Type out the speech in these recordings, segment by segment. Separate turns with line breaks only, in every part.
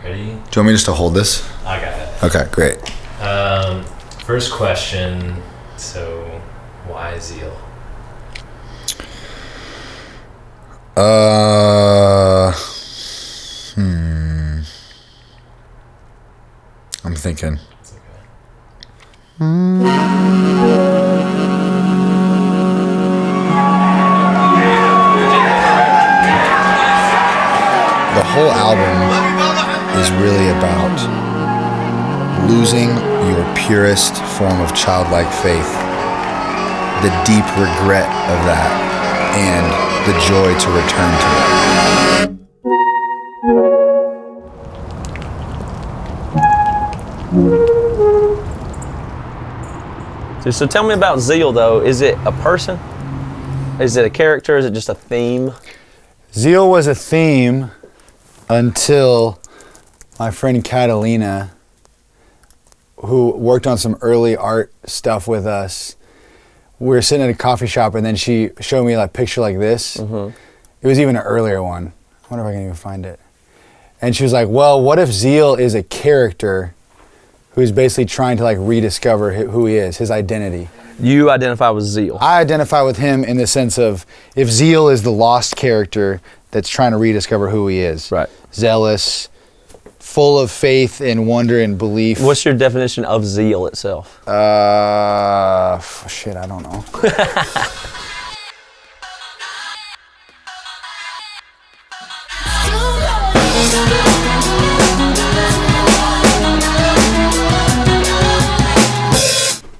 Ready?
Do you want me just to hold this?
I got it.
Okay, great.
First question. So, why Zeal?
I'm thinking.
It's okay.
The whole album is really about losing your purest form of childlike faith, the deep regret of that, and the joy to return to it.
So tell me about Zeal, though. Is it a person? Is it a character? Is it just a theme?
Zeal was a theme until my friend Catalina, who worked on some early art stuff with us, we were sitting at a coffee shop and then she showed me a picture like this. Mm-hmm. It was even an earlier one. I wonder if I can even find it. And she was like, well, what if Zeal is a character who's basically trying to rediscover who he is, his identity?
You identify with Zeal.
I identify with him in the sense of if Zeal is the lost character that's trying to rediscover who he is.
Right.
Zealous, full of faith and wonder and belief.
What's your definition of Zeal itself?
Shit, I don't know.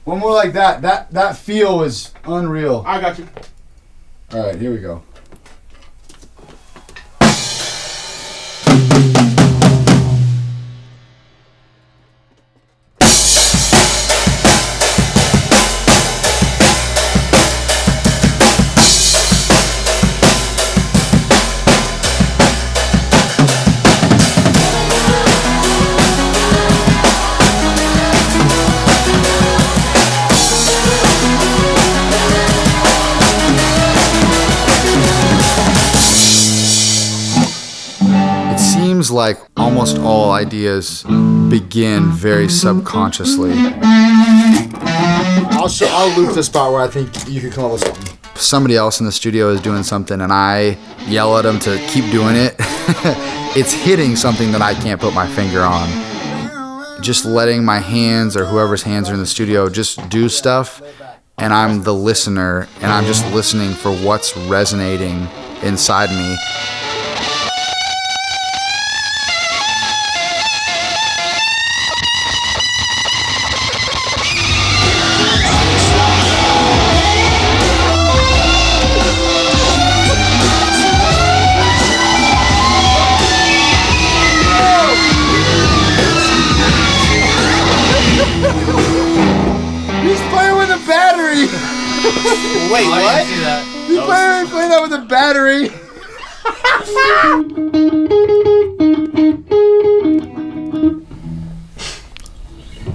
One more like that. That feel was unreal.
I got you.
All right, here we go. Like almost all ideas begin very subconsciously. I'll loop the spot where I think you could come up with something. Somebody else in the studio is doing something and I yell at them to keep doing it. It's hitting something that I can't put my finger on. Just letting my hands or whoever's hands are in the studio just do stuff, and I'm the listener and I'm just listening for what's resonating inside me.
Wait, what?
You playing that with a battery?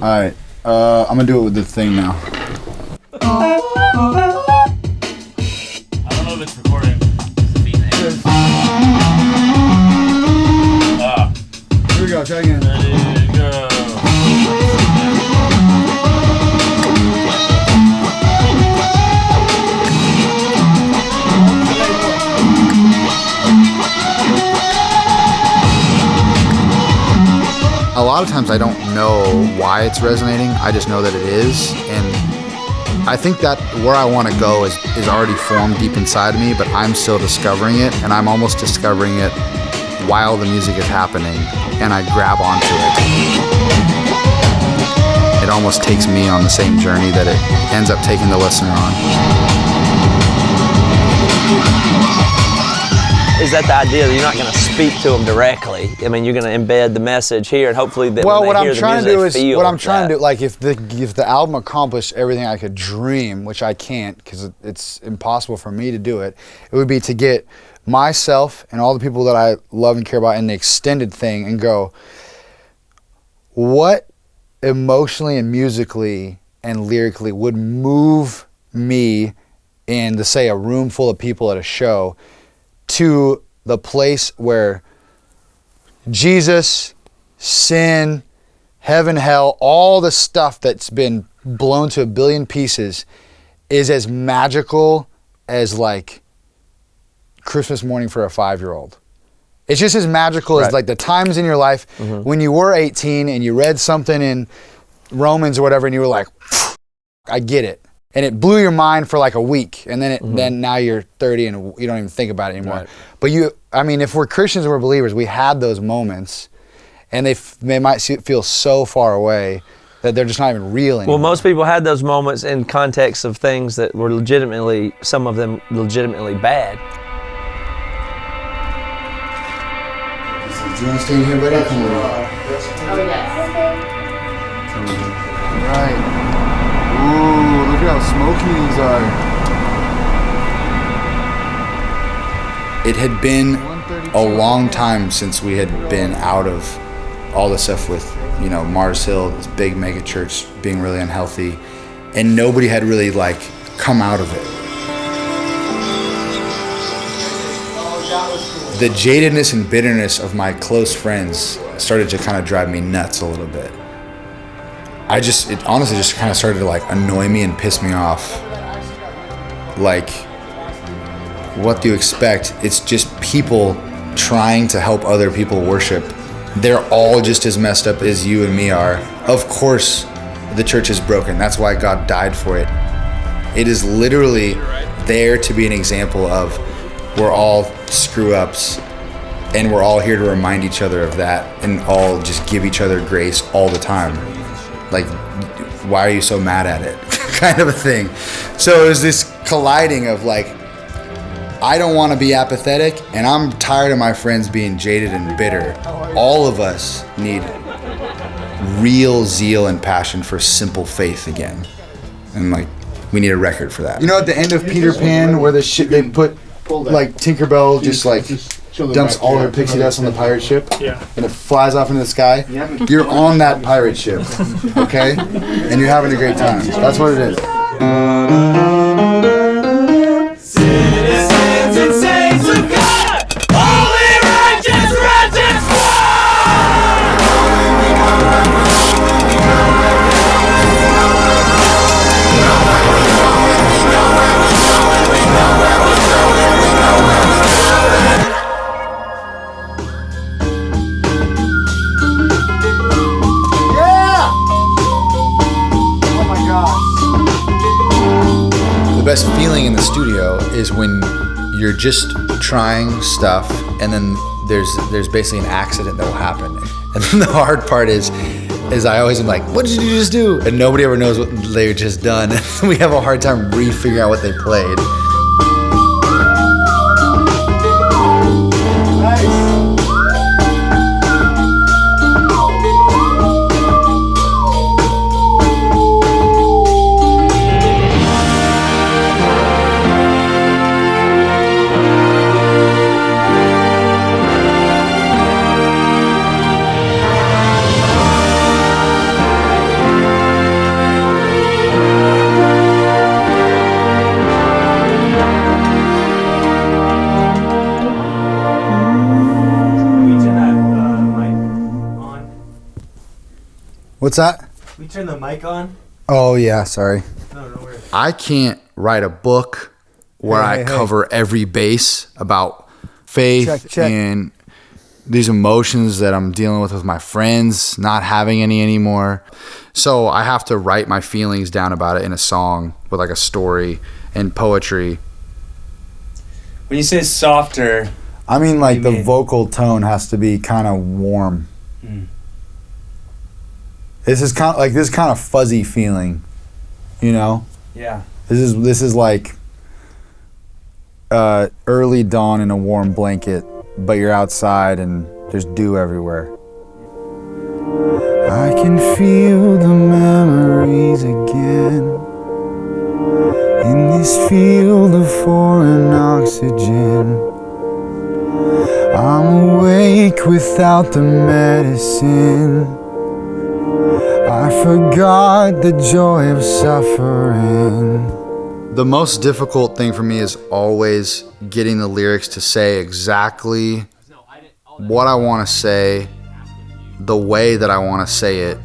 Alright, I'm gonna do it with the thing now.
I don't know if it's recording.
Here we go, try again.
Ready, go.
A lot of times I don't know why it's resonating, I just know that it is, and I think that where I want to go is already formed deep inside of me, but I'm still discovering it, and I'm almost discovering it while the music is happening, and I grab onto it. It almost takes me on the same journey that it ends up taking the listener on.
Is that the idea that you're not going to speak to them directly? I mean, you're going to embed the message here, and hopefully that
well,
when
what
they hear
I'm
the
trying
music,
to do is
they feel
what I'm trying
that.
to do. Like if the album accomplished everything I could dream, which I can't because it's impossible for me to do it, it would be to get myself and all the people that I love and care about in the extended thing and go, what emotionally and musically and lyrically would move me in, to say, a room full of people at a show to the place where Jesus sin, heaven, hell, all the stuff that's been blown to a billion pieces is as magical as like Christmas morning for a 5-year-old. It's just as magical as like the times in your life when you were 18 and you read something in Romans or whatever and you were like, I get it. And it blew your mind for like a week, and then now you're 30 and you don't even think about it anymore. Right. But if we're Christians and we're believers, we had those moments, and they might feel so far away that they're just not even real anymore.
Well, most people had those moments in context of things that were legitimately, some of them legitimately bad.
Do you want to stay in here, buddy? Come on.
Oh, yes.
Right. Ooh, look at how smoky these are.
It had been a long time since we had been out of all the stuff with, Mars Hill, this big mega church being really unhealthy, and nobody had really like come out of it. The jadedness and bitterness of my close friends started to kind of drive me nuts a little bit. It honestly just kind of started to like annoy me and piss me off. Like, what do you expect? It's just people trying to help other people worship. They're all just as messed up as you and me are. Of course, the church is broken. That's why God died for it. It is literally there to be an example of we're all screw-ups, and we're all here to remind each other of that and all just give each other grace all the time. Like, why are you so mad at it? Kind of a thing. So it was this colliding of like, I don't want to be apathetic, and I'm tired of my friends being jaded and bitter. All of us need real zeal and passion for simple faith again. And like, we need a record for that. At the end of Peter Pan where they put like Tinkerbell just like dumps all her pixie dust on the pirate ship, and it flies off into the sky. You're on that pirate ship, okay? And you're having a great time. That's what it is.
Citizens and saints of God, holy, righteous, righteous
The best feeling in the studio is when you're just trying stuff and then there's basically an accident that will happen. And then the hard part is I always am like, what did you just do? And nobody ever knows what they've just done. We have a hard time re-figuring out what they played. What's that?
We turn the mic on?
Oh yeah, sorry.
No worries.
I can't write a book where I cover every base about faith
Check.
and these emotions that I'm dealing with my friends, not having any anymore. So I have to write my feelings down about it in a song with like a story and poetry.
When you say softer,
I mean, like, the
mean?
vocal tone has to be kind of warm. This is kind of fuzzy feeling,
yeah.
This is like early dawn in a warm blanket, but you're outside and there's dew everywhere. I can feel the memories again in this field of foreign oxygen. I'm awake without the medicine. I forgot the joy of suffering.
The most difficult thing for me is always getting the lyrics to say exactly what I want to say
the way that I want to say it.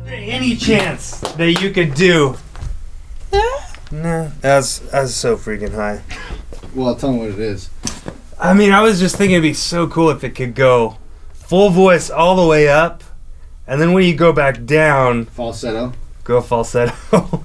Any chance that you could do? No, that's so freaking high.
Well, tell me what it is.
I mean, I was just thinking it'd be so cool if it could go full voice all the way up, and then when you go back down,
Falsetto.
go falsetto.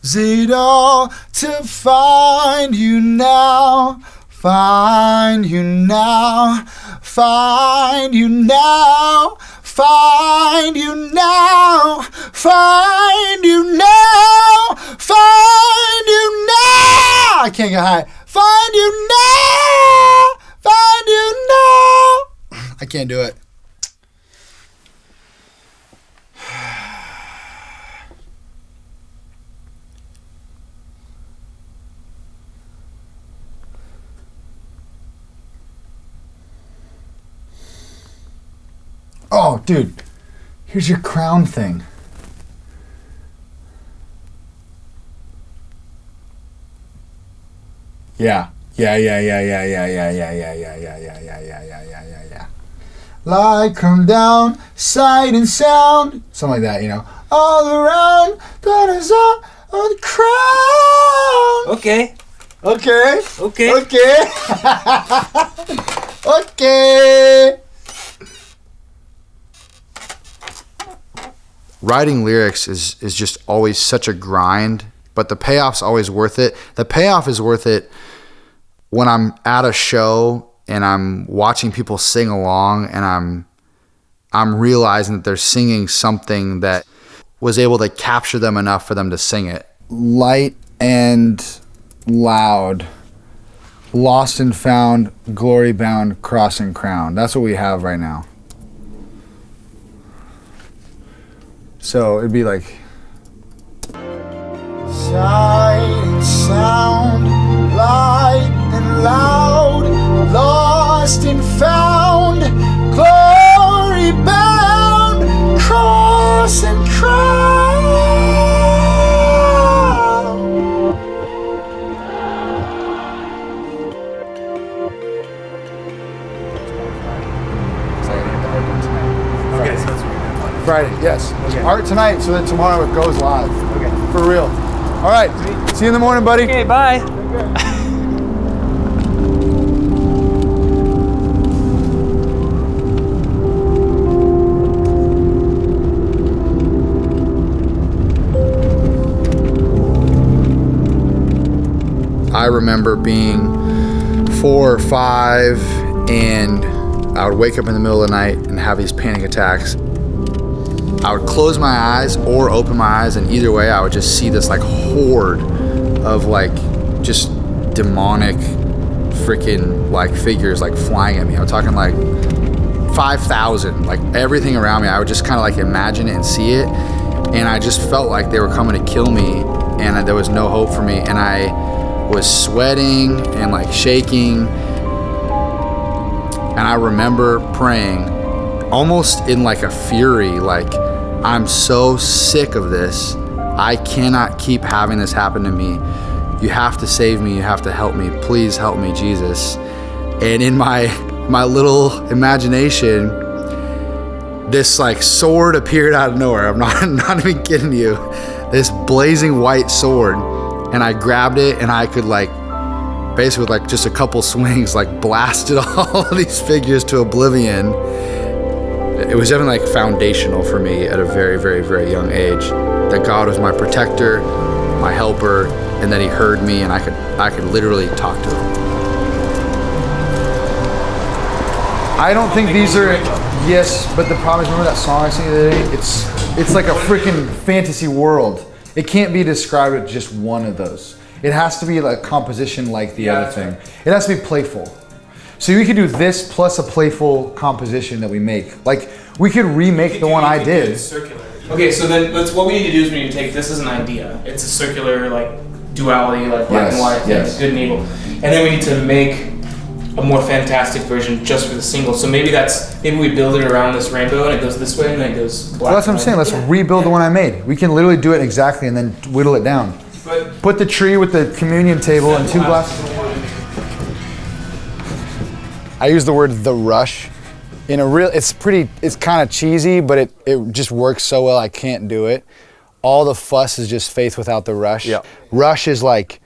Zeal to find you now, find you now, find you now, find you now, find you now, find you now. I can't get high. Find you now, find you now. I can't do it. Oh, dude, here's your crown thing. Yeah. Light come down, sight and sound, something like that, you know. All around, that is all on the crown.
Okay.
Okay.
Okay.
Okay.
Writing lyrics is just always such a grind, but the payoff's always worth it. The payoff is worth it when I'm at a show and I'm watching people sing along and I'm realizing that they're singing something that was able to capture them enough for them to sing it.
Light and loud, lost and found, glory bound, cross and crown. That's what we have right now. So it'd be like sight and sound, light and loud, lost and found, glory bound, cross and crown.
Okay, so that's what we're doing.
Friday, yes.
Okay.
Art tonight so that tomorrow it goes live.
Okay.
For real. All right. See you in the morning, buddy.
Okay, bye.
I remember being 4 or 5 and I would wake up in the middle of the night and have these panic attacks. I would close my eyes or open my eyes, and either way I would just see this like horde of like just demonic freaking like figures like flying at me. I'm talking like 5,000, like everything around me. I would just kind of like imagine it and see it, and I just felt like they were coming to kill me and there was no hope for me, and I was sweating and like shaking. And I remember praying almost in like a fury, like, I'm so sick of this. I cannot keep having this happen to me. You have to save me. You have to help me. Please help me, Jesus. And in my little imagination, this like sword appeared out of nowhere. I'm not even kidding you. This blazing white sword. And I grabbed it and I could like, basically with like just a couple swings, like blasted all of these figures to oblivion. It was definitely like foundational for me at a very, very, very young age, that God was my protector, my helper, and that he heard me and I could literally talk to him.
I don't think these are, yes, but the problem is, remember that song I sang the other day? It's like a freaking fantasy world. It can't be described with just one of those. It has to be like a composition like the other thing. It has to be playful. So we could do this plus a playful composition that we make. Like, we could remake the one I did.
Circular. Okay, so then what we need to do is we need to take this as an idea. It's a circular like duality, like black and white,
yes.
good and evil. And then we need to make a more fantastic version just for the single. So maybe we build it around this rainbow and it goes this way and then it goes black.
Well, that's what I'm saying. Let's rebuild the one I made. We can literally do it exactly and then whittle it down.
But
Put the tree with the communion table and 2 glasses of wine. I use the word the rush. In a real, it's kind of cheesy, but it just works so well I can't do it. All the fuss is just faith without the rush.
Yep.
Rush is like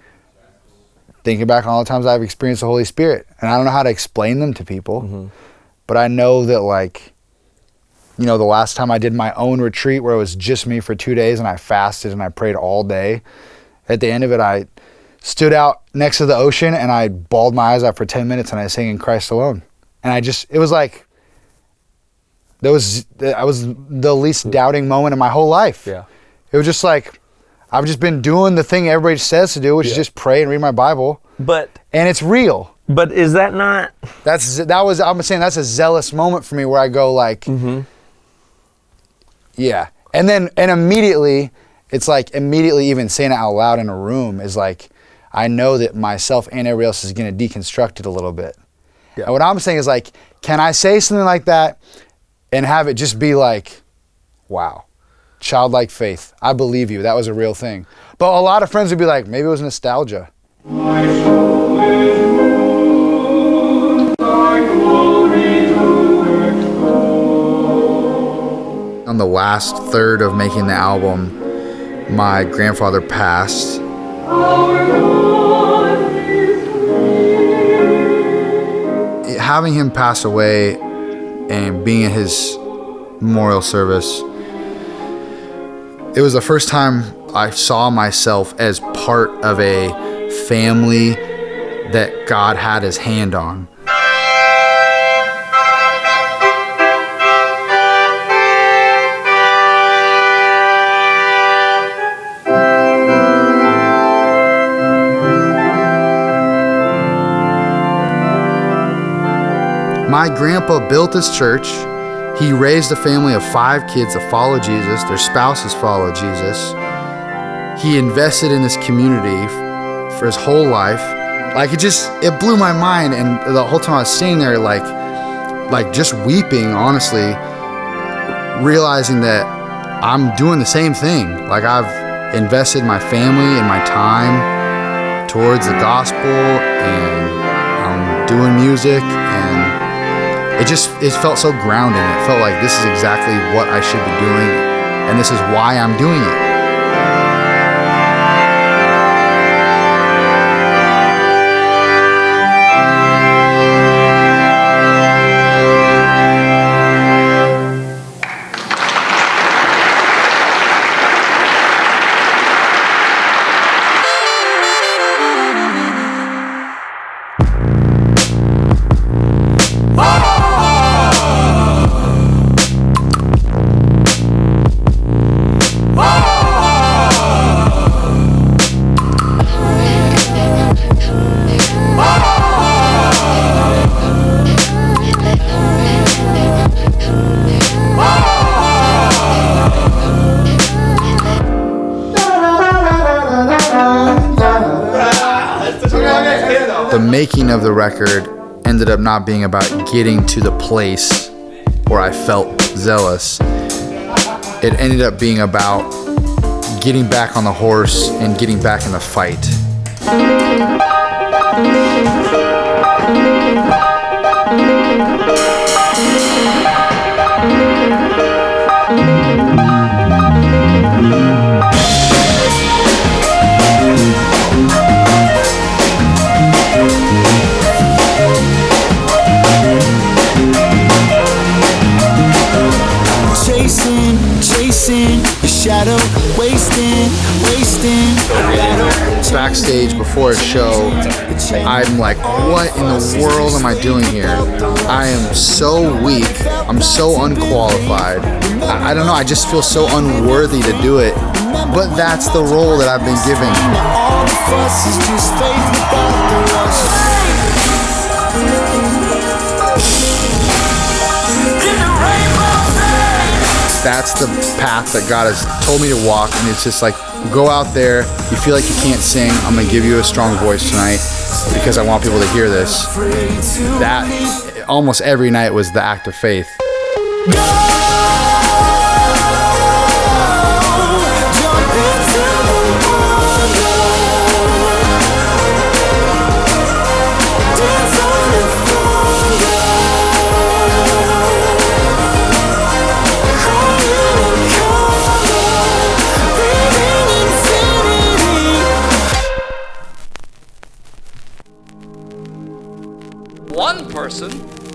thinking back on all the times I've experienced the Holy Spirit. And I don't know how to explain them to people, but I know that like, you know, the last time I did my own retreat where it was just me for 2 days and I fasted and I prayed all day, at the end of it, I stood out next to the ocean and I bawled my eyes out for 10 minutes and I sang In Christ Alone. And it was like, I was the least doubting moment in my whole life.
Yeah.
It was just like, I've just been doing the thing everybody says to do, which is just pray and read my Bible. And it's real.
But is that not?
I'm saying that's a zealous moment for me where I go like, yeah. And immediately, it's like immediately even saying it out loud in a room is like, I know that myself and everybody else is going to deconstruct it a little bit. Yeah. And what I'm saying is like, can I say something like that and have it just be like, wow, childlike faith. I believe you. That was a real thing. But a lot of friends would be like, maybe it was nostalgia.
On the last third of making the album, my grandfather passed. Having him pass away and being at his memorial service, it was the first time I saw myself as part of a family that God had his hand on. My grandpa built this church. He raised a family of 5 kids that follow Jesus. Their spouses follow Jesus. He invested in this community for his whole life. Like it blew my mind. And the whole time I was sitting there, like just weeping, honestly, realizing that I'm doing the same thing. Like I've invested my family and my time towards the gospel, and I'm doing music, and it felt so grounding. It felt like this is exactly what I should be doing, and this is why I'm doing it. The making of the record ended up not being about getting to the place where I felt zealous. It ended up being about getting back on the horse and getting back in the fight.
Chasing the shadow, wasting.
Backstage before a show, I'm like, what in the world am I doing here? I am so weak. I'm so unqualified. I don't know, I just feel so unworthy to do it. But that's the role that I've been given.
All the fuss is just faith without the rush.
That's the path that God has told me to walk, and it's just like, go out there, you feel like you can't sing, I'm gonna give you a strong voice tonight because I want people to hear this. That, almost every night was the act of faith.
Jump into the wonder.
person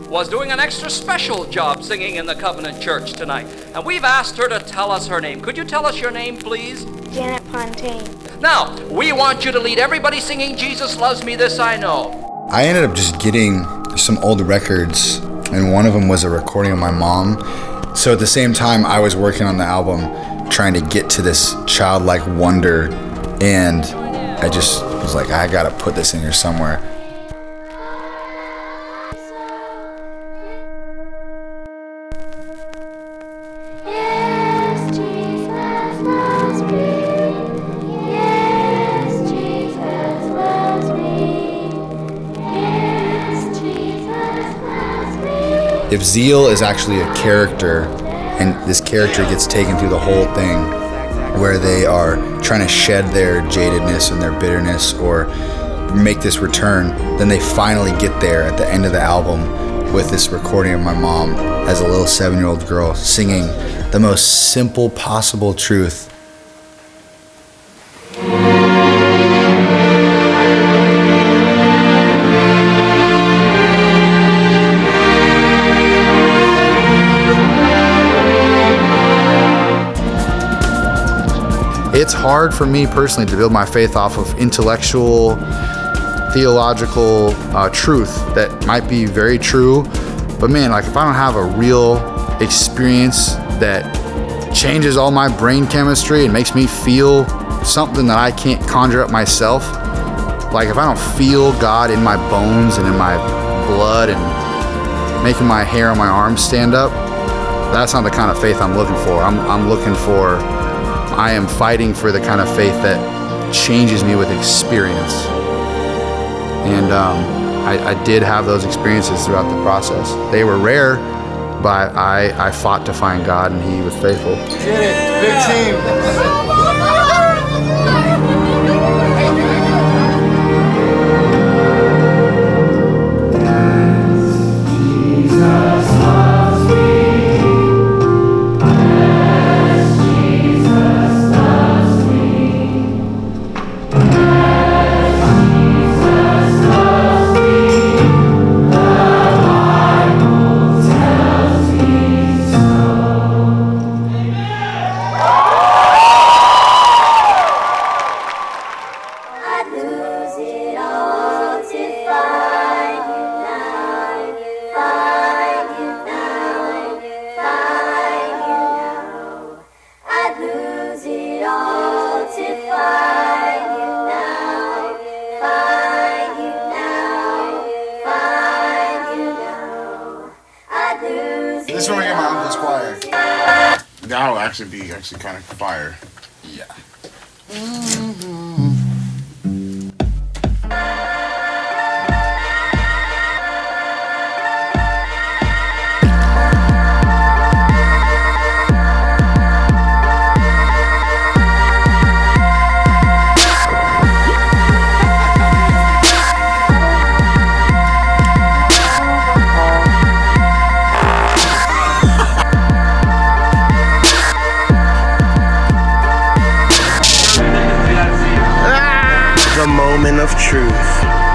was doing an extra special job singing in the Covenant Church tonight. And we've asked her to tell us her name. Could you tell us your name, please?
Janet Fontaine.
Now, we want you to lead everybody singing Jesus Loves Me, This I Know.
I ended up just getting some old records, and one of them was a recording of my mom. So at the same time, I was working on the album, trying to get to this childlike wonder, and I just was like, I gotta put this in here somewhere. If Zeal is actually a character, and this character gets taken through the whole thing, where they are trying to shed their jadedness and their bitterness or make this return, then they finally get there at the end of the album with this recording of my mom as a little 7-year-old girl singing the most simple possible truth. It's hard for me personally to build my faith off of intellectual, theological truth that might be very true, but man, like if I don't have a real experience that changes all my brain chemistry and makes me feel something that I can't conjure up myself, like if I don't feel God in my bones and in my blood and making my hair on my arms stand up, that's not the kind of faith I'm looking for. I'm looking for, I am fighting for the kind of faith that changes me with experience. And I did have those experiences throughout the process. They were rare, but I fought to find God, and He was faithful.
Did it, big team.
This is where we get my uncle's choir.
That'll actually be kind of fire.
Yeah.
The moment of truth.